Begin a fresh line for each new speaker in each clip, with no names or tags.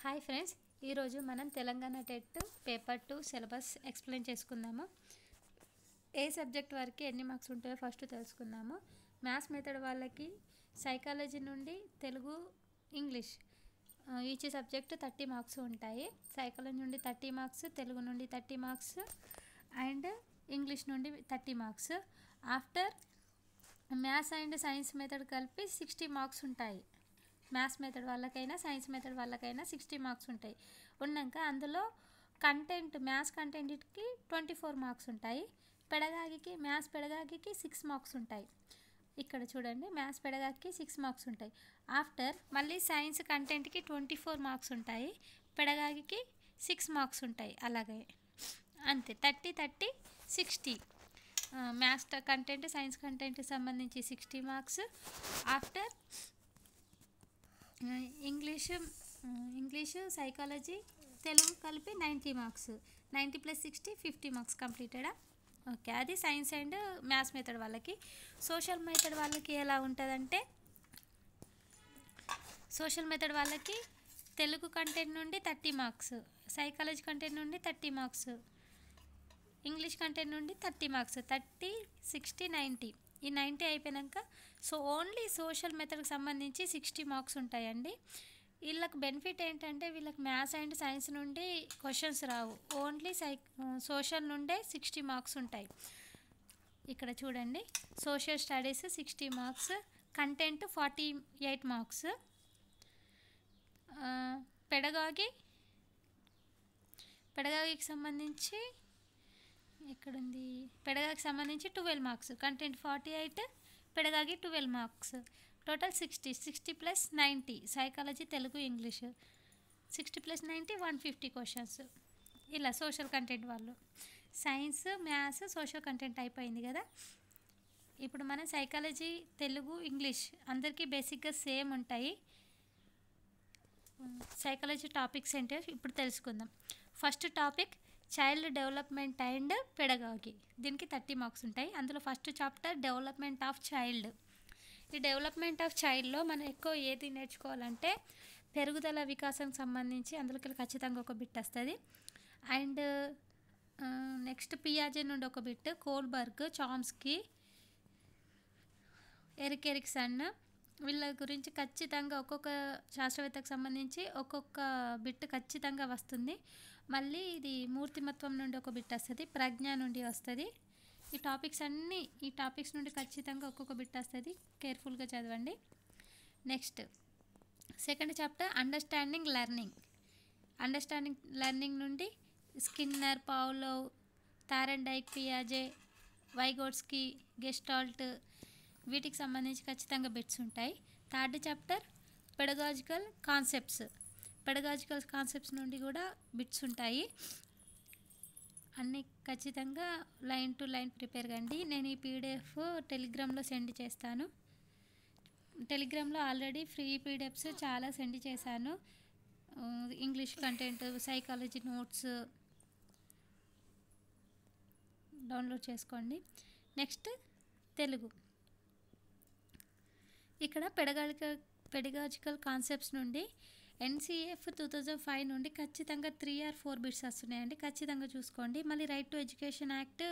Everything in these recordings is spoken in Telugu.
హాయ్ ఫ్రెండ్స్, ఈరోజు మనం Telangana TET paper 2 syllabus explain చేసుకుందాము. ఏ సబ్జెక్ట్ వరకు ఎన్ని మార్క్స్ ఉంటాయో ఫస్ట్ తెలుసుకుందాము. మ్యాథ్స్ మెథడ్ వాళ్ళకి సైకాలజీ నుండి Telugu, English each subject 30 marks ఉంటాయి. సైకాలజీ నుండి 30 మార్క్స్, తెలుగు నుండి 30 మార్క్స్ అండ్ ఇంగ్లీష్ నుండి 30 marks. After maths and science method కలిపి 60 మార్క్స్ ఉంటాయి. మ్యాథ్స్ మెథడ్ వాళ్ళకైనా సైన్స్ మెథడ్ వాళ్ళకైనా 60 మార్క్స్ ఉంటాయి. ఉన్నాక అందులో కంటెంట్, మ్యాథ్స్ కంటెంట్కి 24 మార్క్స్ ఉంటాయి. మ్యాథ్స్ పెడగాగికి 6 మార్క్స్ ఉంటాయి. ఇక్కడ చూడండి, మ్యాథ్స్ పెడగాగికి 6 మార్క్స్ ఉంటాయి. ఆఫ్టర్ మళ్ళీ సైన్స్ కంటెంట్కి 24 మార్క్స్ ఉంటాయి, పెడగాగికి 6 మార్క్స్ ఉంటాయి. అలాగే అంతే 30 30 60. మ్యాథ్స్ కంటెంట్, సైన్స్ కంటెంట్కి సంబంధించి 60 marks. After English, psychology, Telugu కలిపి 90 మార్క్స్. 90 + 60 50 మార్క్స్ కంప్లీటెడా? ఓకే, అది సైన్స్ అండ్ మ్యాథ్స్ మెథడ్ వాళ్ళకి. సోషల్ మెథడ్ వాళ్ళకి ఎలా ఉంటుందంటే, సోషల్ మెథడ్ వాళ్ళకి తెలుగు కంటెంట్ నుండి 30 మార్క్స్, సైకాలజీ కంటెంట్ నుండి 30 మార్క్స్, ఇంగ్లీష్ కంటెంట్ నుండి 30 మార్క్స్. 30 60 90. ఈ 90 అయిపోయాక ఓన్లీ సోషల్ మెథడ్కి సంబంధించి 60 మార్క్స్ ఉంటాయండి. వీళ్ళకి బెనిఫిట్ ఏంటంటే, వీళ్ళకి మ్యాథ్స్ అండ్ సైన్స్ నుండి క్వశ్చన్స్ రావు, ఓన్లీ సోషల్ నుండే 60 మార్క్స్ ఉంటాయి. ఇక్కడ చూడండి, social studies 60 marks, content 48 marks, పెడగాగికి సంబంధించి ఎక్కడుంది, పెడగాగికి సంబంధించి 12 marks, content 48, pedagogy 12 marks, total 60. 60 + 90 psychology, Telugu, English. 60 + 90 150 questions. ఇలా సోషల్ కంటెంట్ వాళ్ళు. సైన్స్, మ్యాథ్స్, సోషల్ కంటెంట్ అయిపోయింది కదా. ఇప్పుడు మనం సైకాలజీ, తెలుగు, ఇంగ్లీష్ అందరికీ బేసిక్గా సేమ్ ఉంటాయి. సైకాలజీ టాపిక్స్ ఏంటో ఇప్పుడు తెలుసుకుందాం. First topic child development and pedagogy. దీనికి 30 మార్క్స్ ఉంటాయి. అందులో first chapter development of child. ఈ డెవలప్మెంట్ ఆఫ్ చైల్డ్లో మనం ఎక్కువ ఏది నేర్చుకోవాలంటే, పెరుగుదల, వికాసానికి సంబంధించి అందులోకి ఖచ్చితంగా ఒక బిట్ వస్తుంది. అండ్ నెక్స్ట్ పియాజే నుండి ఒక బిట్, కోల్బర్గ్, చామ్స్కీ, ఎరిక్సన్, వీళ్ళ గురించి ఖచ్చితంగా ఒక్కొక్క శాస్త్రవేత్తకు సంబంధించి ఒక్కొక్క బిట్ ఖచ్చితంగా వస్తుంది. మళ్ళీ ఇది మూర్తిమత్వం నుండి ఒక బిట్ వస్తుంది, ప్రజ్ఞ నుండి వస్తుంది. ఈ టాపిక్స్ నుండి ఖచ్చితంగా ఒక్కొక్క బిట్ వస్తుంది. కేర్ఫుల్గా చదవండి. Next second chapter understanding learning నుండి స్కిన్నర్, పావ్లోవ్, థారెన్డైక్, పియాజే, వైగోట్స్కీ, గెస్టాల్ట్, వీటికి సంబంధించి ఖచ్చితంగా బిట్స్ ఉంటాయి. థర్డ్ చాప్టర్ పెడగాజికల్ కాన్సెప్ట్స్ నుండి కూడా బిట్స్ ఉంటాయి. అన్నీ ఖచ్చితంగా లైన్ టు లైన్ ప్రిపేర్ కండి. నేను ఈ PDF టెలిగ్రామ్లో సెండ్ చేస్తాను. టెలిగ్రామ్లో ఆల్రెడీ ఫ్రీ PDFs చాలా సెండ్ చేశాను. English content, psychology notes download చేసుకోండి. నెక్స్ట్ తెలుగు. ఇక్కడ పెడగాజికల్ కాన్సెప్ట్స్ నుండి NCF 2005 నుండి ఖచ్చితంగా 3 or 4 బిట్స్ వస్తున్నాయండి, ఖచ్చితంగా చూసుకోండి. మళ్ళీ right to education act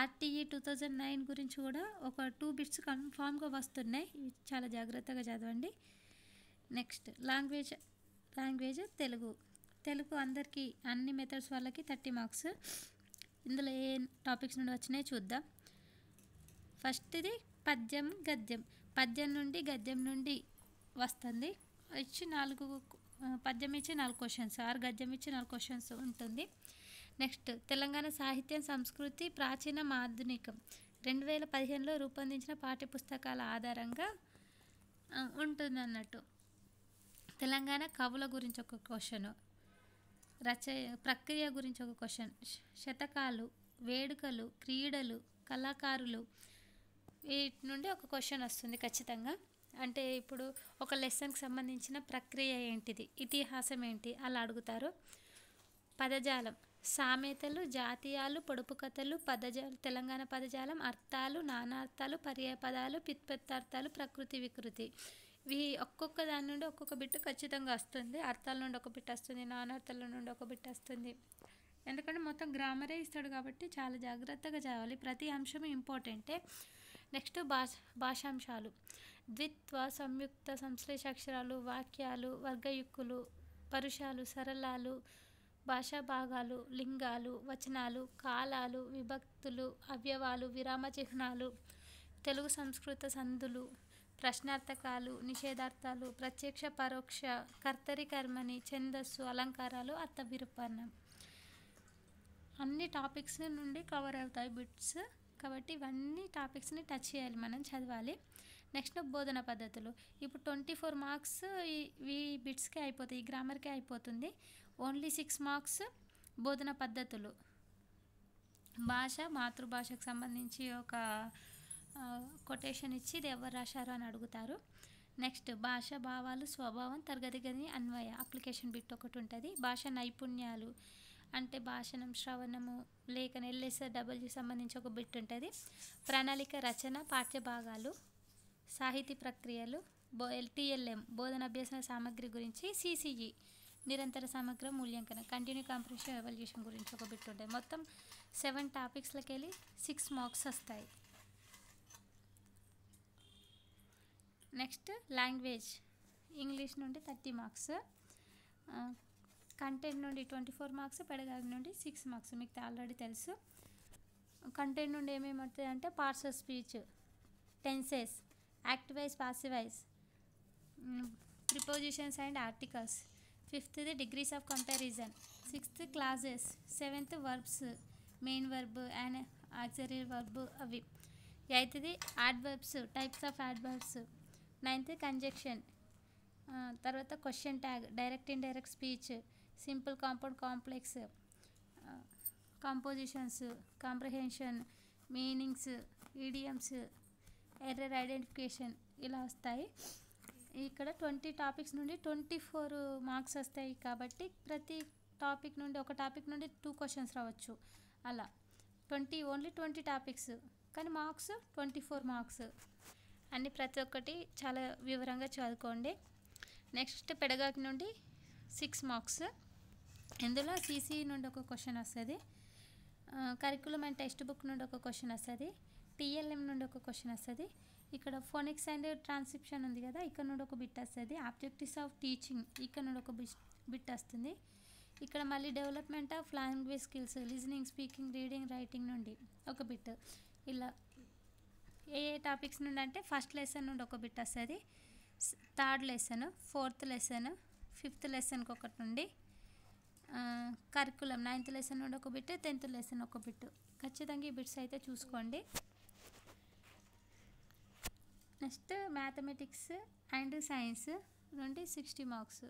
RTE 2009 గురించి కూడా ఒక 2 బిట్స్ కన్ఫామ్గా వస్తున్నాయి, చాలా జాగ్రత్తగా చదవండి. నెక్స్ట్ లాంగ్వేజ్ తెలుగు అందరికీ, అన్ని మెథడ్స్ వాళ్ళకి 30 మార్క్స్. ఇందులో ఏ టాపిక్స్ నుండి వచ్చినాయి చూద్దాం. ఫస్ట్ది పద్యం నుండి గద్యం నుండి వస్తుంది. పద్యం ఇచ్చి 4 క్వశ్చన్స్, గద్యం ఇచ్చి 4 క్వశ్చన్స్ ఉంటుంది. నెక్స్ట్ తెలంగాణ సాహిత్యం, సంస్కృతి, ప్రాచీనం, ఆధునికం 2015లో రూపొందించిన పాఠ్యపుస్తకాల ఆధారంగా ఉంటుంది అన్నట్టు. తెలంగాణ కవుల గురించి ఒక క్వశ్చన్, ప్రక్రియ గురించి ఒక క్వశ్చన్, శతకాలు, వేడుకలు, క్రీడలు, కళాకారులు, వీటి నుండి ఒక క్వశ్చన్ వస్తుంది ఖచ్చితంగా. అంటే ఇప్పుడు ఒక లెసన్కి సంబంధించిన ప్రక్రియ ఏంటిది, ఇతిహాసం ఏంటి అలా అడుగుతారు. పదజాలం, సామెతలు, జాతీయాలు, పొడుపు కథలు, తెలంగాణ పదజాలం, అర్థాలు, నానార్థాలు, పర్యాయ పదాలు, పిత్పత్తార్థాలు, ప్రకృతి, వికృతి, ఒక్కొక్క దాని నుండి ఒక్కొక్క బిట్ ఖచ్చితంగా వస్తుంది. అర్థాల నుండి ఒక బిట్ వస్తుంది, నానార్థాల నుండి ఒక బిట్ వస్తుంది. ఎందుకంటే మొత్తం గ్రామరే ఇస్తాడు కాబట్టి చాలా జాగ్రత్తగా చదవాలి. ప్రతి అంశం ఇంపార్టెంటే. నెక్స్ట్ భాషాంశాలు. ద్విత్వ, సంయుక్త, సంశ్లేష అక్షరాలు, వాక్యాలు, వర్గయుక్కులు, పరుషాలు, సరళాలు, భాషా భాగాలు, లింగాలు, వచనాలు, కాలాలు, విభక్తులు, అవ్యవాలు, విరామ చిహ్నాలు, తెలుగు సంస్కృత సందులు, ప్రశ్నార్థకాలు, నిషేధార్థాలు, ప్రత్యక్ష పరోక్ష, కర్తరి కర్మని, ఛందస్సు, అలంకారాలు, అర్థ విరూపణం. అన్ని టాపిక్స్ నుండి కవర్ అవుతాయి బిట్స్ కాబట్టి ఇవన్నీ టాపిక్స్ని టచ్ చేయాలి, మనం చదవాలి. నెక్స్ట్ బోధన పద్ధతులు. ఇప్పుడు 24 మార్క్స్ ఈ బిట్స్కే అయిపోతాయి, ఈ గ్రామర్కే అయిపోతుంది. ఓన్లీ 6 మార్క్స్ బోధన పద్ధతులు. భాష, మాతృభాషకు సంబంధించి ఒక కొటేషన్ ఇచ్చి ఇది ఎవరు రాశారు అని అడుగుతారు. నెక్స్ట్ భాష, భావాలు, స్వభావం, తరగతి గది, అన్వయ, అప్లికేషన్ బిట్ ఒకటి ఉంటుంది. భాష నైపుణ్యాలు అంటే భాషణం, శ్రవణము, లేఖన, LSW సంబంధించి ఒక బిట్ ఉంటుంది. ప్రణాళిక, రచన, పాఠ్య భాగాలు, సాహితీ ప్రక్రియలు, TLM బోధన అభ్యసన సామగ్రి గురించి, CCE నిరంతర సమగ్ర మూల్యాంకనం, కంటిన్యూ కాంప్రిహెన్షన్ ఎవల్యూషన్ గురించి ఒక బిట్ ఉంటుంది. మొత్తం 7 టాపిక్స్లకి వెళ్ళి 6 మార్క్స్ వస్తాయి. Next language. ఇంగ్లీష్ నుండి 30 మార్క్స్, కంటెంట్ నుండి 24 మార్క్స్, పెడగాగి నుండి 6 మార్క్స్. మీకు ఆల్రెడీ తెలుసు. కంటెంట్ నుండి ఏమేమి వస్తాయి అంటే parts of speech, tenses, active voice, passive voice, prepositions and articles. 5th degrees of comparison. 6th clauses. 7th verbs, main verb and auxiliary verb అవి. 8th adverbs, types of adverbs. 9th conjunction. తర్వాత question tag, direct indirect speech, simple, compound, complex, compositions, comprehension, meanings, idioms, error identification ఇలా వస్తాయి. ఇక్కడ 20 టాపిక్స్ నుండి 24 మార్క్స్ వస్తాయి కాబట్టి ప్రతి టాపిక్ నుండి ఒక టాపిక్ నుండి 2 క్వశ్చన్స్ రావచ్చు. అలా ఓన్లీ 20 టాపిక్స్ కానీ మార్క్స్ 24 మార్క్స్. అన్ని ప్రతి ఒక్కటి చాలా వివరంగా చదువుకోండి. నెక్స్ట్ పెడగాకి నుండి 6 మార్క్స్. ఇందులో CCE నుండి ఒక క్వశ్చన్ వస్తుంది, కరికులం అండ్ టెక్స్ట్ బుక్ నుండి ఒక క్వశ్చన్ వస్తుంది, TLM నుండి ఒక క్వశ్చన్ వస్తుంది. ఇక్కడ ఫోనిక్స్ అండ్ ట్రాన్స్క్రిప్షన్ ఉంది కదా, ఇక్కడ నుండి ఒక బిట్ వస్తుంది. ఆబ్జెక్టివ్స్ ఆఫ్ టీచింగ్ ఇక్కడ నుండి ఒక బిట్ వస్తుంది. ఇక్కడ మళ్ళీ development of language skills, listening, speaking, reading, writing నుండి ఒక బిట్. ఇలా ఏ టాపిక్స్ నుండి అంటే ఫస్ట్ లెసన్ నుండి ఒక బిట్ వస్తుంది, 3rd lesson, 4th lesson, 5th లెసన్కి ఒకటి నుండి, కరికులం 9th లెసన్ నుండి ఒక బిట్, 10th లెసన్ ఒక బిట్. ఖచ్చితంగా ఈ బిట్స్ అయితే చూసుకోండి. నెక్స్ట్ మ్యాథమెటిక్స్ అండ్ సైన్స్ నుండి 60 మార్క్స్.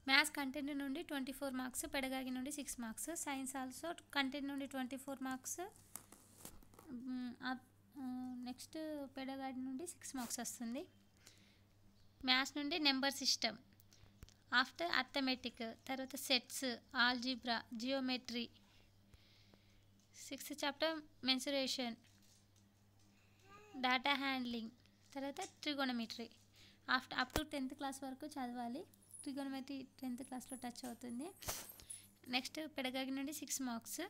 మ్యాథ్స్ కంటెంట్ నుండి 24 మార్క్స్, పెడగాగి నుండి 6 మార్క్స్. సైన్స్ ఆల్సో కంటెంట్ నుండి 24 మార్క్స్. నెక్స్ట్ పెడగాగి నుండి 6 మార్క్స్ వస్తుంది. మ్యాథ్స్ నుండి నెంబర్ సిస్టమ్, ఆఫ్టర్ అర్థమెటిక్, తర్వాత sets, algebra, geometry. 6th chapter mensuration, data handling, తర్వాత trigonometry. Up to 10th class వరకు చదవాలి. ట్రిగోనమెట్రీ 10th క్లాస్లో టచ్ అవుతుంది. నెక్స్ట్ పెడగాగి నుండి 6 marks.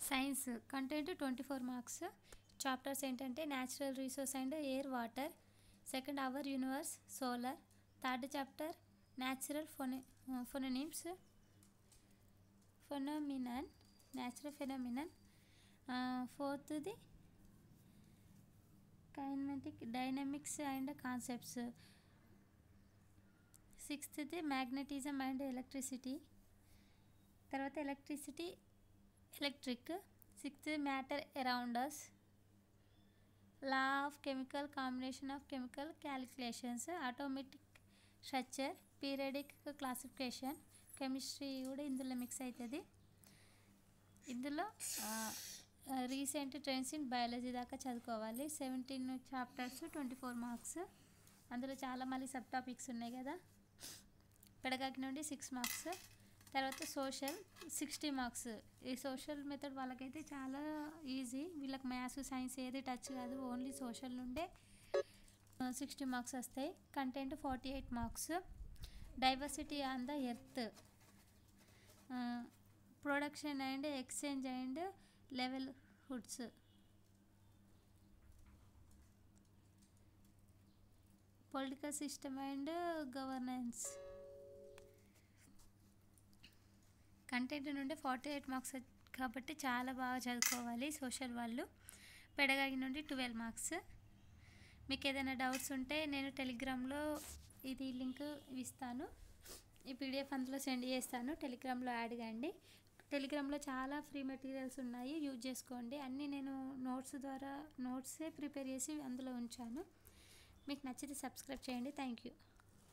Science content 24 marks. Chapters ఏంటంటే natural resource and air, water. 2nd our universe, solar. 3rd chapter natural phenomena, phenomenon, natural phenomenon. 4th kinematic, dynamics and concepts. 6th magnetism and electricity, తర్వాత electric. 6th matter around us, law of chemical, combination of chemical calculations, automatic structure, periodic classification. Chemistry కూడా ఇందులో మిక్స్ అవుతుంది. ఇందులో రీసెంట్ ట్రెండ్స్ ఇన్ బయాలజీ దాకా చదువుకోవాలి. 17 చాప్టర్స్, 24 మార్క్స్. అందులో చాలా మళ్ళీ సబ్ టాపిక్స్ ఉన్నాయి కదా. పెడగాకి నుండి 6 మార్క్స్. తర్వాత సోషల్ 60 మార్క్స్. ఈ సోషల్ మెథడ్ వాళ్ళకైతే చాలా ఈజీ. వీళ్ళకి మ్యాథ్స్, సైన్స్ ఏది టచ్ కాదు, ఓన్లీ సోషల్ నుండే 60 మార్క్స్ వస్తాయి. Content 48 marks. Diversity on the earth, production and exchange and livelihoods, political system and governance. Content నుండి 48 మార్క్స్ కాబట్టి చాలా బాగా చదువుకోవాలి సోషల్ వాళ్ళు. పెడగాగి నుండి 12 మార్క్స్. మీకు ఏదైనా డౌట్స్ ఉంటే నేను టెలిగ్రామ్లో ఇది లింక్ ఇస్తాను, ఈ పీడిఎఫ్ అందులో సెండ్ చేస్తాను, టెలిగ్రామ్లో యాడ్ కండి. టెలిగ్రామ్లో చాలా ఫ్రీ మెటీరియల్స్ ఉన్నాయి, యూజ్ చేసుకోండి. అన్నీ నేను నోట్సే ప్రిపేర్ చేసి అందులో ఉంచాను. మీకు నచ్చితే సబ్స్క్రైబ్ చేయండి. Thank you.